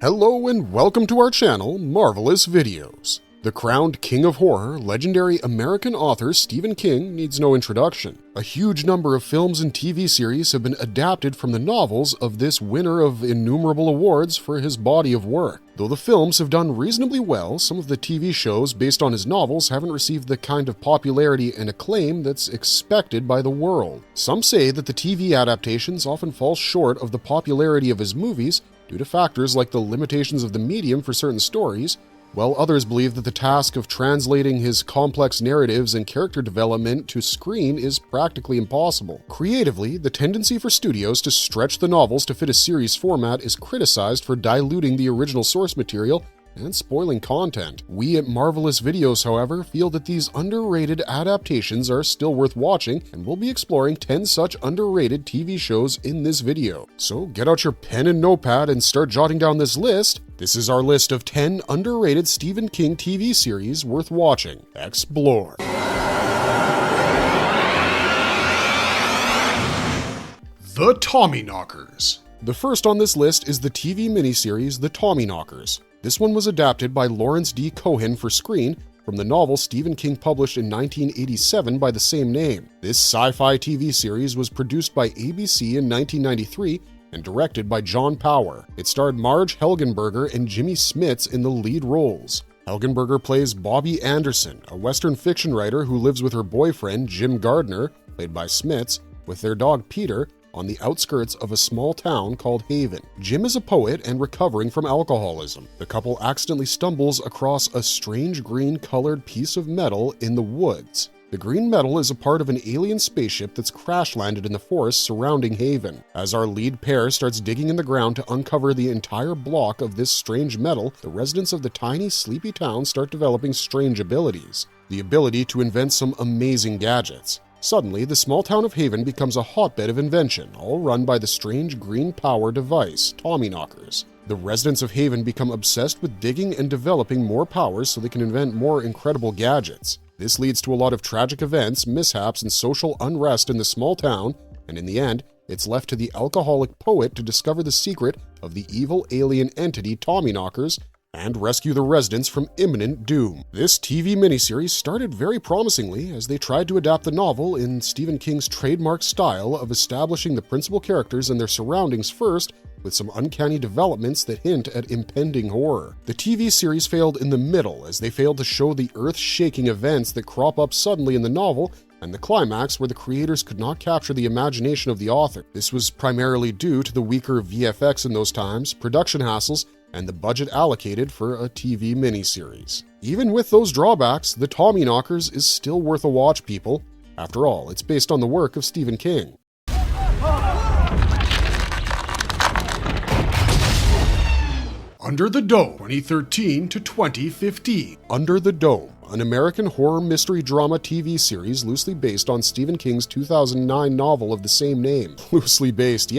Hello and welcome to our channel, Marvelous Videos. The crowned king of horror, legendary American author Stephen King needs no introduction. A huge number of films and TV series have been adapted from the novels of this winner of innumerable awards for his body of work. Though the films have done reasonably well, some of the TV shows based on his novels haven't received the kind of popularity and acclaim that's expected by the world. Some say that the TV adaptations often fall short of the popularity of his movies due to factors like the limitations of the medium for certain stories, while others believe that the task of translating his complex narratives and character development to screen is practically impossible. Creatively, the tendency for studios to stretch the novels to fit a series format is criticized for diluting the original source material and spoiling content. We at Marvelous Videos, however, feel that these underrated adaptations are still worth watching, and we'll be exploring 10 such underrated TV shows in this video. So get out your pen and notepad and start jotting down this list. This is our list of 10 underrated Stephen King TV series worth watching. Explore. The Tommyknockers. The first on this list is the TV miniseries The Tommyknockers. This one was adapted by Lawrence D. Cohen for screen from the novel Stephen King published in 1987 by the same name. This sci-fi TV series was produced by ABC in 1993 and directed by John Power. It starred Marge Helgenberger and Jimmy Smits in the lead roles. Helgenberger plays Bobby Anderson, a Western fiction writer who lives with her boyfriend Jim Gardner, played by Smits, with their dog Peter, on the outskirts of a small town called Haven. Jim is a poet and recovering from alcoholism. The couple accidentally stumbles across a strange green-colored piece of metal in the woods. The green metal is a part of an alien spaceship that's crash-landed in the forest surrounding Haven. As our lead pair starts digging in the ground to uncover the entire block of this strange metal, the residents of the tiny, sleepy town start developing strange abilities. The ability to invent some amazing gadgets. Suddenly, the small town of Haven becomes a hotbed of invention, all run by the strange green power device, Tommyknockers. The residents of Haven become obsessed with digging and developing more powers so they can invent more incredible gadgets. This leads to a lot of tragic events, mishaps, and social unrest in the small town, and in the end, it's left to the alcoholic poet to discover the secret of the evil alien entity Tommyknockers and rescue the residents from imminent doom. This TV miniseries started very promisingly as they tried to adapt the novel in Stephen King's trademark style of establishing the principal characters and their surroundings first, with some uncanny developments that hint at impending horror. The TV series failed in the middle as they failed to show the earth-shaking events that crop up suddenly in the novel and the climax where the creators could not capture the imagination of the author. This was primarily due to the weaker VFX in those times, production hassles, and the budget allocated for a TV miniseries. Even with those drawbacks, The Tommyknockers is still worth a watch, people. After all, it's based on the work of Stephen King. Under the Dome, 2013 to 2015. Under the Dome, an American horror mystery drama TV series loosely based on Stephen King's 2009 novel of the same name. Loosely based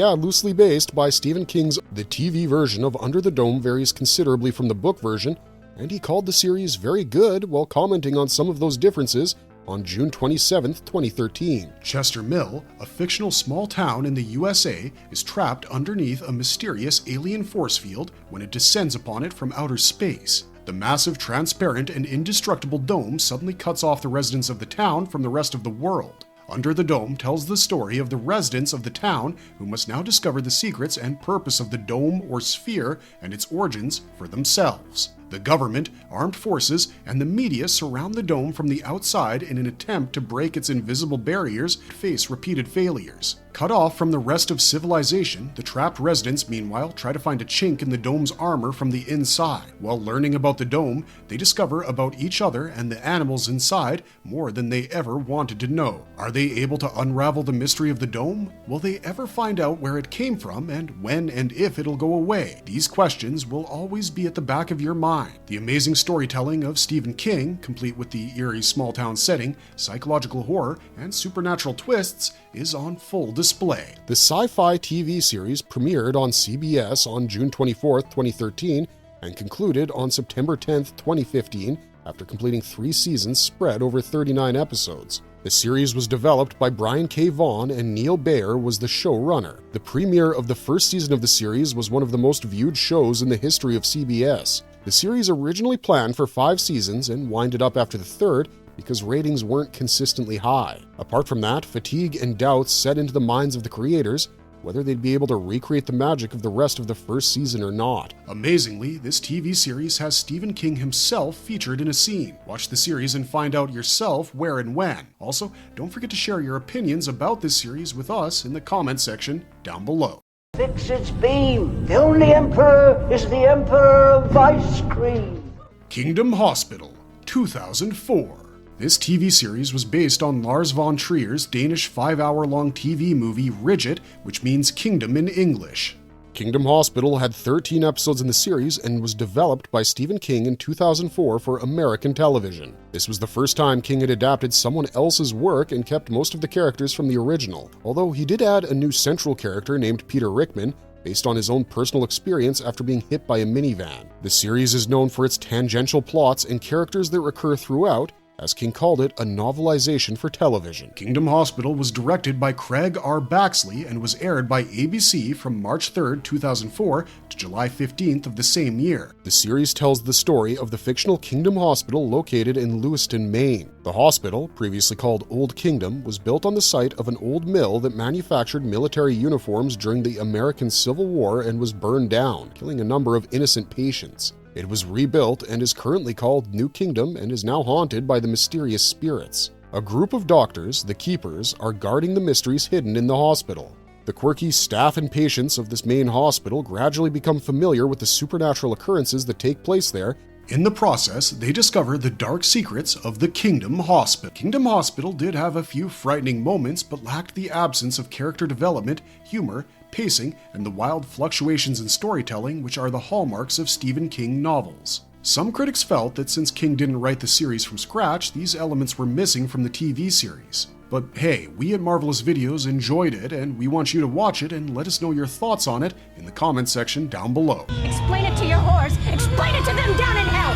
by Stephen King's. The TV version of Under the Dome varies considerably from the book version, and he called the series very good while commenting on some of those differences on June 27, 2013. Chester Mill, a fictional small town in the USA, is trapped underneath a mysterious alien force field when it descends upon it from outer space. The massive, transparent, and indestructible dome suddenly cuts off the residents of the town from the rest of the world. Under the Dome tells the story of the residents of the town who must now discover the secrets and purpose of the dome or sphere and its origins for themselves. The government, armed forces, and the media surround the dome from the outside in an attempt to break its invisible barriers and face repeated failures. Cut off from the rest of civilization, the trapped residents, meanwhile, try to find a chink in the dome's armor from the inside. While learning about the dome, they discover about each other and the animals inside more than they ever wanted to know. Are they able to unravel the mystery of the dome? Will they ever find out where it came from and when and if it'll go away? These questions will always be at the back of your mind. The amazing storytelling of Stephen King, complete with the eerie small-town setting, psychological horror, and supernatural twists, is on full display. The sci-fi TV series premiered on CBS on June 24, 2013, and concluded on September 10, 2015, after completing 3 seasons spread over 39 episodes. The series was developed by Brian K. Vaughan and Neil Baer was the showrunner. The premiere of the first season of the series was one of the most viewed shows in the history of CBS. The series originally planned for 5 seasons and winded up after the third because ratings weren't consistently high. Apart from that, fatigue and doubts set into the minds of the creators whether they'd be able to recreate the magic of the rest of the first season or not. Amazingly, this TV series has Stephen King himself featured in a scene. Watch the series and find out yourself where and when. Also, don't forget to share your opinions about this series with us in the comment section down below. Fix its beam. The only emperor is the emperor of ice cream. Kingdom Hospital, 2004. This TV series was based on Lars von Trier's Danish 5-hour-long TV movie Rigid, which means kingdom in English. Kingdom Hospital had 13 episodes in the series and was developed by Stephen King in 2004 for American television. This was the first time King had adapted someone else's work and kept most of the characters from the original, although he did add a new central character named Peter Rickman, based on his own personal experience after being hit by a minivan. The series is known for its tangential plots and characters that recur throughout, as King called it, a novelization for television. Kingdom Hospital was directed by Craig R. Baxley and was aired by ABC from March 3, 2004 to July 15th of the same year. The series tells the story of the fictional Kingdom Hospital located in Lewiston, Maine. The hospital, previously called Old Kingdom, was built on the site of an old mill that manufactured military uniforms during the American Civil War and was burned down, killing a number of innocent patients. It was rebuilt and is currently called New Kingdom and is now haunted by the mysterious spirits. A group of doctors, the Keepers, are guarding the mysteries hidden in the hospital. The quirky staff and patients of this main hospital gradually become familiar with the supernatural occurrences that take place there. In the process, they discover the dark secrets of the Kingdom Hospital. Kingdom Hospital did have a few frightening moments, but lacked the absence of character development, humor, pacing, and the wild fluctuations in storytelling which are the hallmarks of Stephen King novels. Some critics felt that since King didn't write the series from scratch, these elements were missing from the TV series. But hey, we at Marvelous Videos enjoyed it, and we want you to watch it and let us know your thoughts on it in the comment section down below. Explain it to your whores! Explain it to them down in hell!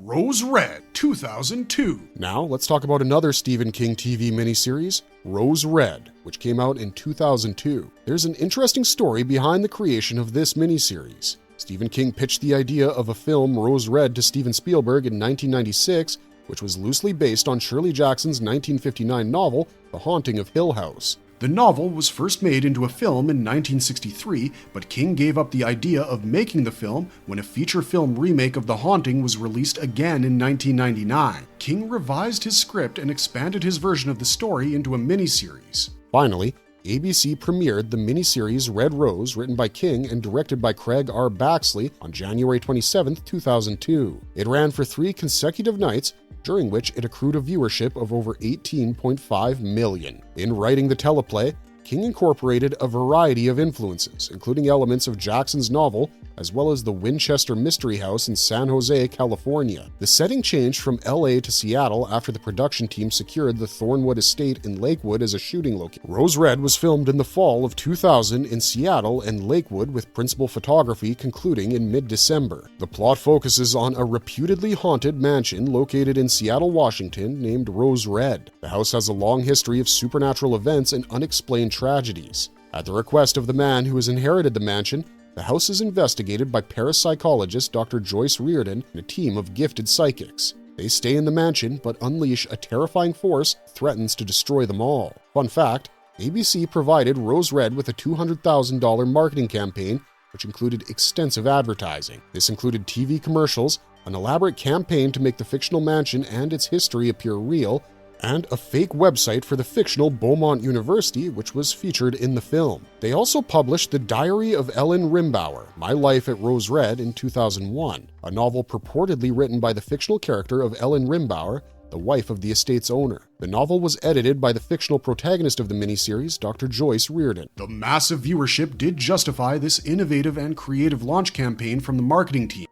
Rose Red, 2002. Now, let's talk about another Stephen King TV miniseries, Rose Red, which came out in 2002. There's an interesting story behind the creation of this miniseries. Stephen King pitched the idea of a film, Rose Red, to Steven Spielberg in 1996, which was loosely based on Shirley Jackson's 1959 novel, The Haunting of Hill House. The novel was first made into a film in 1963, but King gave up the idea of making the film when a feature film remake of The Haunting was released again in 1999. King revised his script and expanded his version of the story into a miniseries. Finally, ABC premiered the miniseries Red Rose, written by King and directed by Craig R. Baxley, on January 27, 2002. It ran for 3 consecutive nights, during which it accrued a viewership of over 18.5 million. In writing the teleplay, King incorporated a variety of influences, including elements of Jackson's novel, as well as the Winchester Mystery House in San Jose, California. The setting changed from LA to Seattle after the production team secured the Thornwood Estate in Lakewood as a shooting location. Rose Red was filmed in the fall of 2000 in Seattle and Lakewood, with principal photography concluding in mid-December. The plot focuses on a reputedly haunted mansion located in Seattle, Washington, named Rose Red. The house has a long history of supernatural events and unexplained tragedies. At the request of the man who has inherited the mansion, the house is investigated by parapsychologist Dr. Joyce Reardon and a team of gifted psychics. They stay in the mansion but unleash a terrifying force that threatens to destroy them all. Fun fact, ABC provided Rose Red with a $200,000 marketing campaign, which included extensive advertising. This included TV commercials, an elaborate campaign to make the fictional mansion and its history appear real, and a fake website for the fictional Beaumont University, which was featured in the film. They also published The Diary of Ellen Rimbauer, My Life at Rose Red, in 2001, a novel purportedly written by the fictional character of Ellen Rimbauer, the wife of the estate's owner. The novel was edited by the fictional protagonist of the miniseries, Dr. Joyce Reardon. The massive viewership did justify this innovative and creative launch campaign from the marketing team.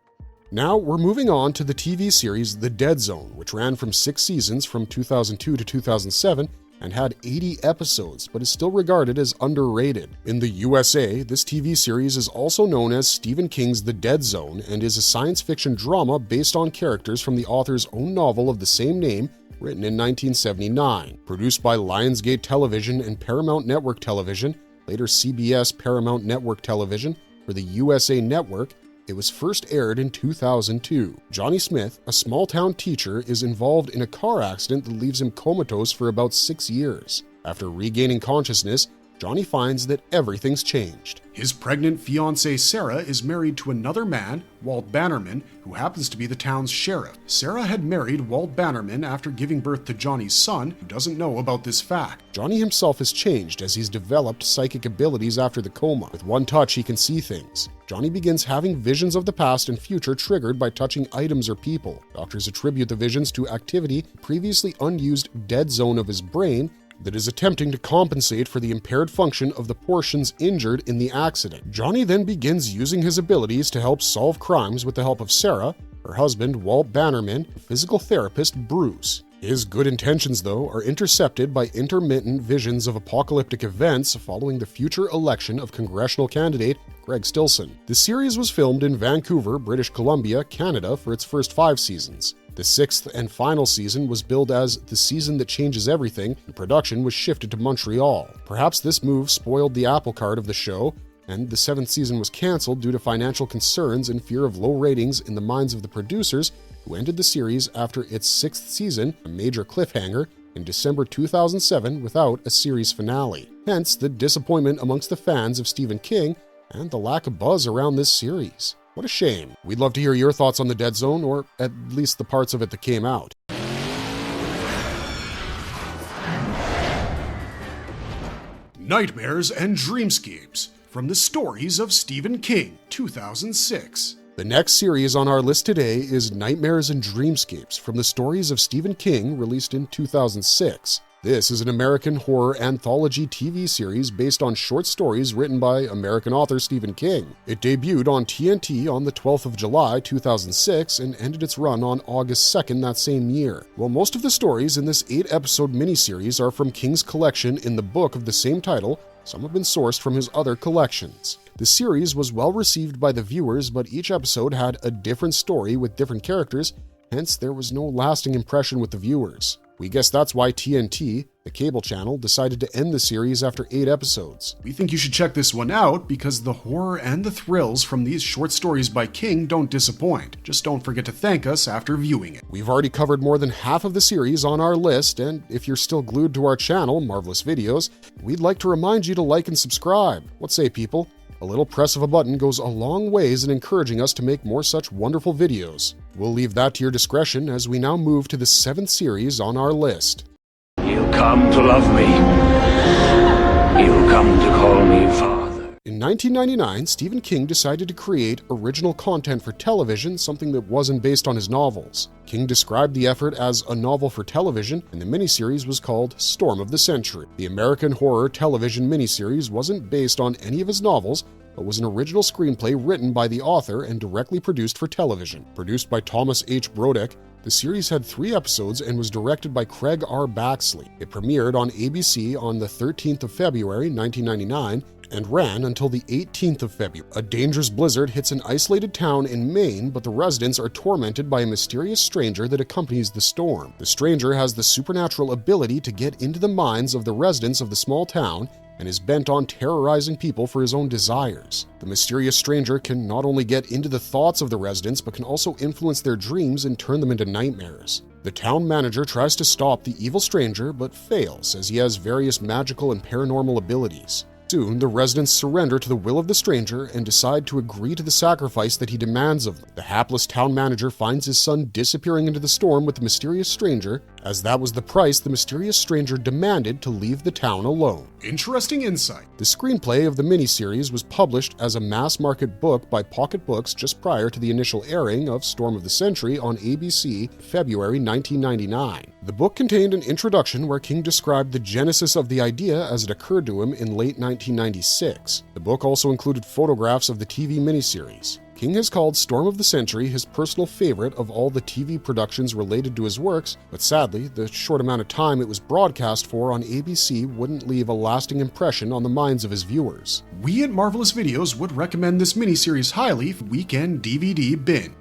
Now we're moving on to the TV series The Dead Zone, which ran from 6 seasons from 2002 to 2007 and had 80 episodes, but is still regarded as underrated. In the USA, this TV series is also known as Stephen King's The Dead Zone and is a science fiction drama based on characters from the author's own novel of the same name, written in 1979. Produced by Lionsgate Television and Paramount Network Television, later CBS Paramount Network Television, for the USA Network, it was first aired in 2002. Johnny Smith, a small-town teacher, is involved in a car accident that leaves him comatose for about 6 years. After regaining consciousness, Johnny finds that everything's changed. His pregnant fiancée Sarah is married to another man, Walt Bannerman, who happens to be the town's sheriff. Sarah had married Walt Bannerman after giving birth to Johnny's son, who doesn't know about this fact. Johnny himself has changed as he's developed psychic abilities after the coma. With one touch, he can see things. Johnny begins having visions of the past and future triggered by touching items or people. Doctors attribute the visions to activity previously unused dead zone of his brain that is attempting to compensate for the impaired function of the portions injured in the accident. Johnny then begins using his abilities to help solve crimes with the help of Sarah, her husband Walt Bannerman, and physical therapist Bruce. His good intentions, though, are intercepted by intermittent visions of apocalyptic events following the future election of congressional candidate Greg Stilson. The series was filmed in Vancouver, British Columbia, Canada for its first 5 seasons. The 6th and final season was billed as The Season That Changes Everything, and production was shifted to Montreal. Perhaps this move spoiled the apple cart of the show, and the 7th season was cancelled due to financial concerns and fear of low ratings in the minds of the producers, who ended the series after its 6th season, a major cliffhanger, in December 2007 without a series finale. Hence the disappointment amongst the fans of Stephen King and the lack of buzz around this series. What a shame. We'd love to hear your thoughts on The Dead Zone, or at least the parts of it that came out. Nightmares and Dreamscapes, from the stories of Stephen King, 2006. The next series on our list today is Nightmares and Dreamscapes, from the stories of Stephen King, released in 2006. This is an American horror anthology TV series based on short stories written by American author Stephen King. It debuted on TNT on the 12th of July 2006 and ended its run on August 2nd that same year. While most of the stories in this 8-episode miniseries are from King's collection in the book of the same title, some have been sourced from his other collections. The series was well received by the viewers, but each episode had a different story with different characters, hence there was no lasting impression with the viewers. We guess that's why TNT, the cable channel, decided to end the series after 8 episodes. We think you should check this one out because the horror and the thrills from these short stories by King don't disappoint. Just don't forget to thank us after viewing it. We've already covered more than half of the series on our list, and if you're still glued to our channel, Marvelous Videos, we'd like to remind you to like and subscribe. What say, people? A little press of a button goes a long ways in encouraging us to make more such wonderful videos. We'll leave that to your discretion as we now move to the 7th series on our list. You come to love me. You come to call me father. In 1999, Stephen King decided to create original content for television, something that wasn't based on his novels. King described the effort as a novel for television, and the miniseries was called Storm of the Century. The American horror television miniseries wasn't based on any of his novels, but was an original screenplay written by the author and directly produced for television. Produced by Thomas H. Brodek, the series had 3 episodes and was directed by Craig R. Baxley. It premiered on ABC on the 13th of February, 1999, and ran until the 18th of February. A dangerous blizzard hits an isolated town in Maine, but the residents are tormented by a mysterious stranger that accompanies the storm. The stranger has the supernatural ability to get into the minds of the residents of the small town and is bent on terrorizing people for his own desires. The mysterious stranger can not only get into the thoughts of the residents, but can also influence their dreams and turn them into nightmares. The town manager tries to stop the evil stranger, but fails as he has various magical and paranormal abilities. Soon, the residents surrender to the will of the stranger and decide to agree to the sacrifice that he demands of them. The hapless town manager finds his son disappearing into the storm with the mysterious stranger, as that was the price the mysterious stranger demanded to leave the town alone. Interesting insight. The screenplay of the miniseries was published as a mass-market book by Pocket Books just prior to the initial airing of Storm of the Century on ABC, February 1999. The book contained an introduction where King described the genesis of the idea as it occurred to him in late 1996. The book also included photographs of the TV miniseries. King has called Storm of the Century his personal favorite of all the TV productions related to his works, but sadly, the short amount of time it was broadcast for on ABC wouldn't leave a lasting impression on the minds of his viewers. We at Marvelous Videos would recommend this miniseries highly for weekend DVD bin.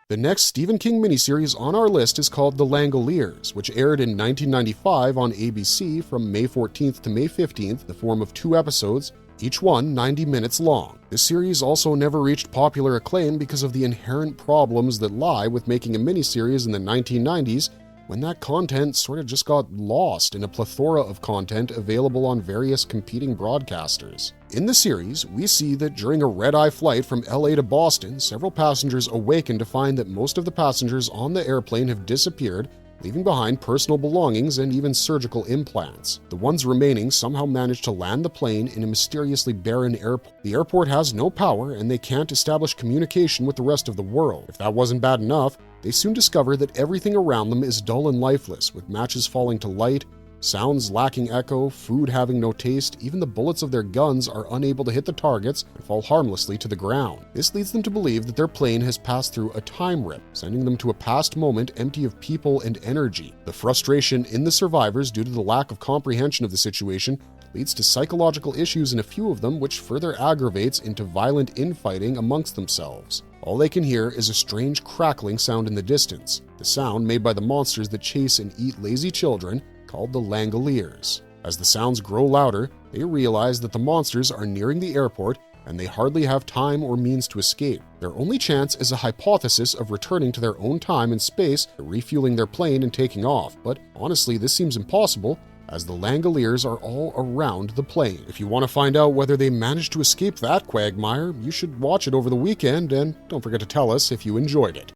The next Stephen King miniseries on our list is called The Langoliers, which aired in 1995 on ABC from May 14th to May 15th in the form of 2 episodes, each one 90 minutes long. This series also never reached popular acclaim because of the inherent problems that lie with making a miniseries in the 1990s when that content sort of just got lost in a plethora of content available on various competing broadcasters. In the series, we see that during a red-eye flight from LA to Boston, several passengers awaken to find that most of the passengers on the airplane have disappeared, leaving behind personal belongings and even surgical implants. The ones remaining somehow manage to land the plane in a mysteriously barren airport. The airport has no power and they can't establish communication with the rest of the world. If that wasn't bad enough, they soon discover that everything around them is dull and lifeless, with matches falling to light, sounds lacking echo, food having no taste, even the bullets of their guns are unable to hit the targets and fall harmlessly to the ground. This leads them to believe that their plane has passed through a time rip, sending them to a past moment empty of people and energy. The frustration in the survivors due to the lack of comprehension of the situation leads to psychological issues in a few of them, which further aggravates into violent infighting amongst themselves. All they can hear is a strange crackling sound in the distance, the sound made by the monsters that chase and eat lazy children, called the Langoliers. As the sounds grow louder, they realize that the monsters are nearing the airport and they hardly have time or means to escape. Their only chance is a hypothesis of returning to their own time and space, refueling their plane and taking off, but honestly this seems impossible as the Langoliers are all around the plane. If you want to find out whether they managed to escape that quagmire, you should watch it over the weekend and don't forget to tell us if you enjoyed it.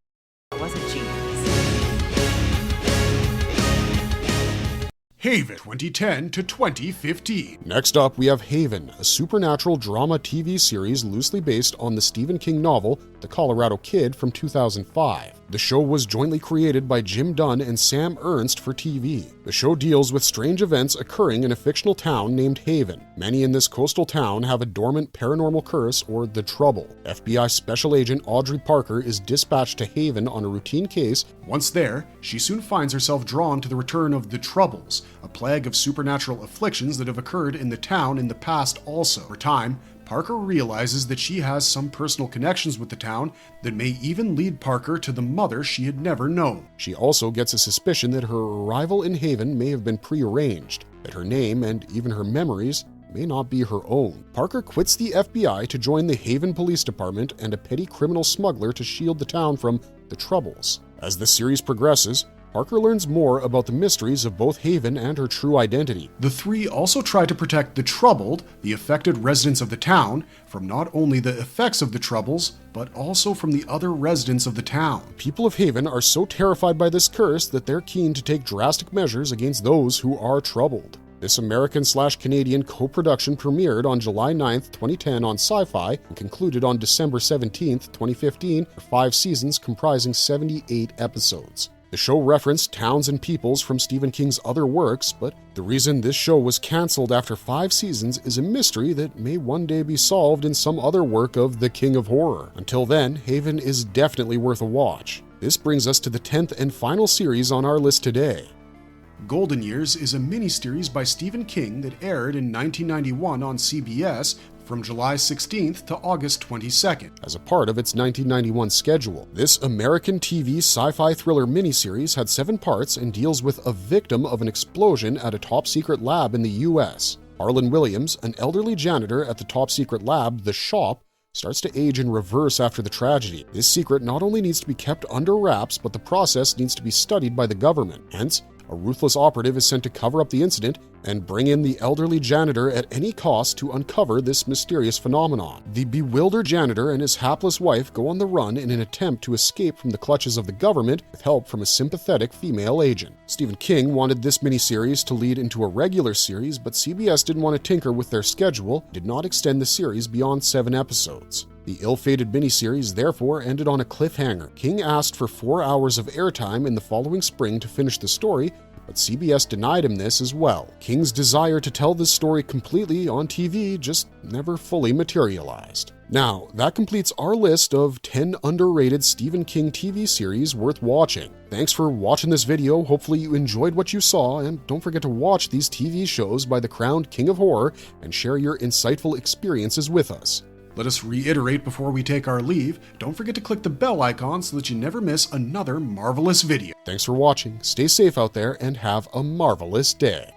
Haven 2010 to 2015. Next up, we have Haven, a supernatural drama TV series loosely based on the Stephen King novel The Colorado Kid from 2005. The show was jointly created by Jim Dunn and Sam Ernst for TV. The show deals with strange events occurring in a fictional town named Haven. Many in this coastal town have a dormant paranormal curse or the Trouble. FBI Special Agent Audrey Parker is dispatched to Haven on a routine case. Once there, she soon finds herself drawn to the return of the Troubles, a plague of supernatural afflictions that have occurred in the town in the past also. Over time, Parker realizes that she has some personal connections with the town that may even lead Parker to the mother she had never known. She also gets a suspicion that her arrival in Haven may have been prearranged, that her name and even her memories may not be her own. Parker quits the FBI to join the Haven Police Department and a petty criminal smuggler to shield the town from the Troubles. As the series progresses, Parker learns more about the mysteries of both Haven and her true identity. The three also try to protect the Troubled, the affected residents of the town, from not only the effects of the Troubles, but also from the other residents of the town. People of Haven are so terrified by this curse that they're keen to take drastic measures against those who are troubled. This American/Canadian co-production premiered on July 9th, 2010 on Sci-Fi and concluded on December 17th, 2015 for 5 seasons comprising 78 episodes. The show referenced towns and peoples from Stephen King's other works, but the reason this show was cancelled after 5 seasons is a mystery that may one day be solved in some other work of the King of Horror. Until then, Haven is definitely worth a watch. This brings us to the 10th and final series on our list today. Golden Years is a miniseries by Stephen King that aired in 1991 on CBS from July 16th to August 22nd, as a part of its 1991 schedule. This American TV sci-fi thriller miniseries had 7 parts and deals with a victim of an explosion at a top-secret lab in the U.S. Harlan Williams, an elderly janitor at the top-secret lab, The Shop, starts to age in reverse after the tragedy. This secret not only needs to be kept under wraps, but the process needs to be studied by the government. Hence, a ruthless operative is sent to cover up the incident and bring in the elderly janitor at any cost to uncover this mysterious phenomenon. The bewildered janitor and his hapless wife go on the run in an attempt to escape from the clutches of the government with help from a sympathetic female agent. Stephen King wanted this miniseries to lead into a regular series, but CBS didn't want to tinker with their schedule and did not extend the series beyond 7 episodes. The ill-fated miniseries therefore ended on a cliffhanger. King asked for 4 hours of airtime in the following spring to finish the story, but CBS denied him this as well. King's desire to tell this story completely on TV just never fully materialized. Now, that completes our list of 10 underrated Stephen King TV series worth watching. Thanks for watching this video. Hopefully you enjoyed what you saw, and don't forget to watch these TV shows by the crowned King of Horror and share your insightful experiences with us. Let us reiterate before we take our leave, don't forget to click the bell icon so that you never miss another marvelous video. Thanks for watching, stay safe out there, and have a marvelous day.